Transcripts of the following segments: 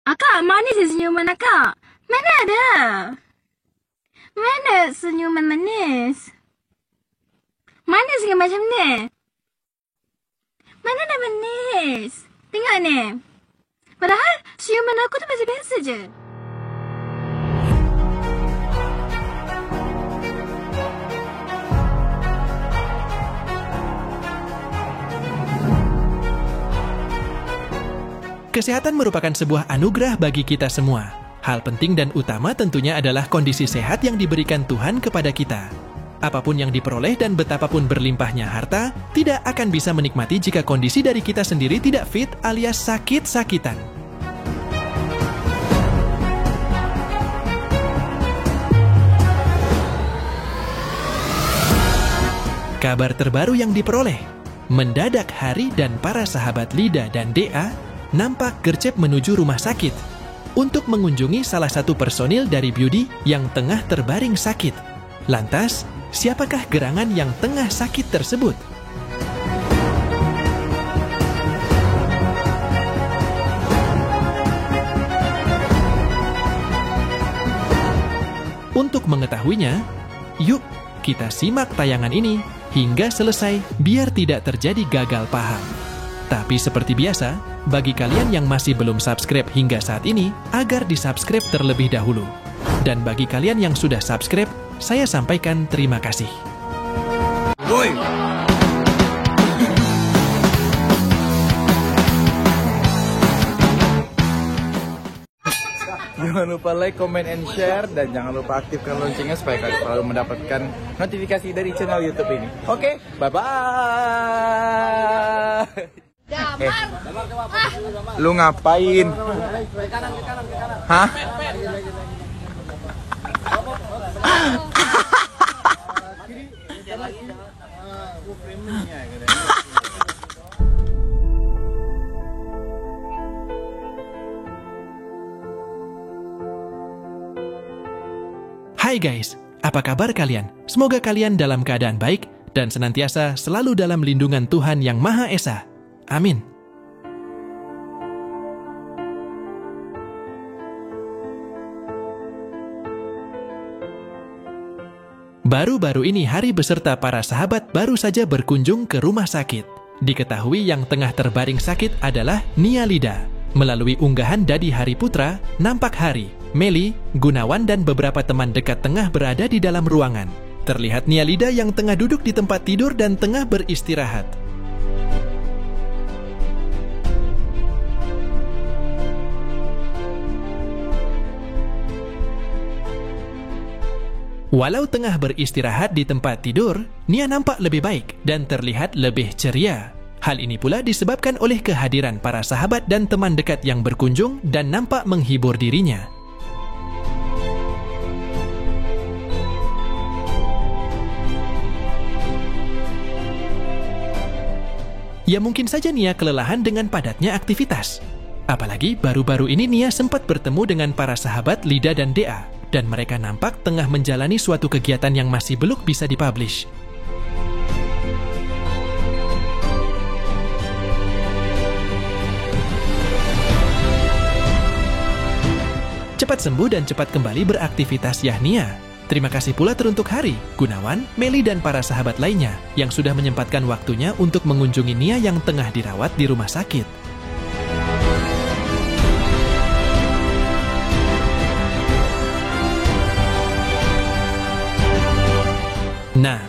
Akak, mana sih senyuman akak? Mana ada? Mana senyuman manis? Mana senyum macam ni? Mana dah manis? Tengok ni. Padahal senyuman aku tu masih biasa je. Kesehatan merupakan sebuah anugerah bagi kita semua. Hal penting dan utama tentunya adalah kondisi sehat yang diberikan Tuhan kepada kita. Apapun yang diperoleh dan betapapun berlimpahnya harta, tidak akan bisa menikmati jika kondisi dari kita sendiri tidak fit alias sakit-sakitan. Kabar terbaru yang diperoleh, mendadak Hari dan para sahabat Lida dan Dea nampak gercep menuju rumah sakit untuk mengunjungi salah satu personil dari Beauty yang tengah terbaring sakit. Lantas, siapakah gerangan yang tengah sakit tersebut? Untuk mengetahuinya, yuk kita simak tayangan ini hingga selesai biar tidak terjadi gagal paham. Tapi seperti biasa, bagi kalian yang masih belum subscribe hingga saat ini, agar di-subscribe terlebih dahulu. Dan bagi kalian yang sudah subscribe, saya sampaikan terima kasih. Woi! Jangan lupa like, comment, and share. Dan jangan lupa aktifkan loncengnya supaya kalian selalu mendapatkan notifikasi dari channel YouTube ini. Oke, bye-bye! Lu ngapain? Hah? Hai guys, apa kabar kalian? Semoga kalian dalam keadaan baik dan senantiasa selalu dalam lindungan Tuhan Yang Maha Esa. Amin. Baru-baru ini Hari beserta para sahabat baru saja berkunjung ke rumah sakit. Diketahui yang tengah terbaring sakit adalah Nia Lida. Melalui unggahan Dadi Hari Putra, nampak Hari, Meli, Gunawan dan beberapa teman dekat tengah berada di dalam ruangan. Terlihat Nia Lida yang tengah duduk di tempat tidur dan tengah beristirahat. Walau tengah beristirahat di tempat tidur, Nia nampak lebih baik dan terlihat lebih ceria. Hal ini pula disebabkan oleh kehadiran para sahabat dan teman dekat yang berkunjung dan nampak menghibur dirinya. Ya mungkin saja Nia kelelahan dengan padatnya aktivitas. Apalagi baru-baru ini Nia sempat bertemu dengan para sahabat Lida dan Dea. Dan mereka nampak tengah menjalani suatu kegiatan yang masih belum bisa dipublish. Cepat sembuh dan cepat kembali beraktivitas ya Nia. Terima kasih pula teruntuk Hari, Gunawan, Meli dan para sahabat lainnya yang sudah menyempatkan waktunya untuk mengunjungi Nia yang tengah dirawat di rumah sakit. Nah,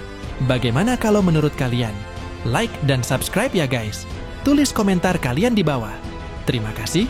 bagaimana kalau menurut kalian? Like dan subscribe ya guys. Tulis komentar kalian di bawah. Terima kasih.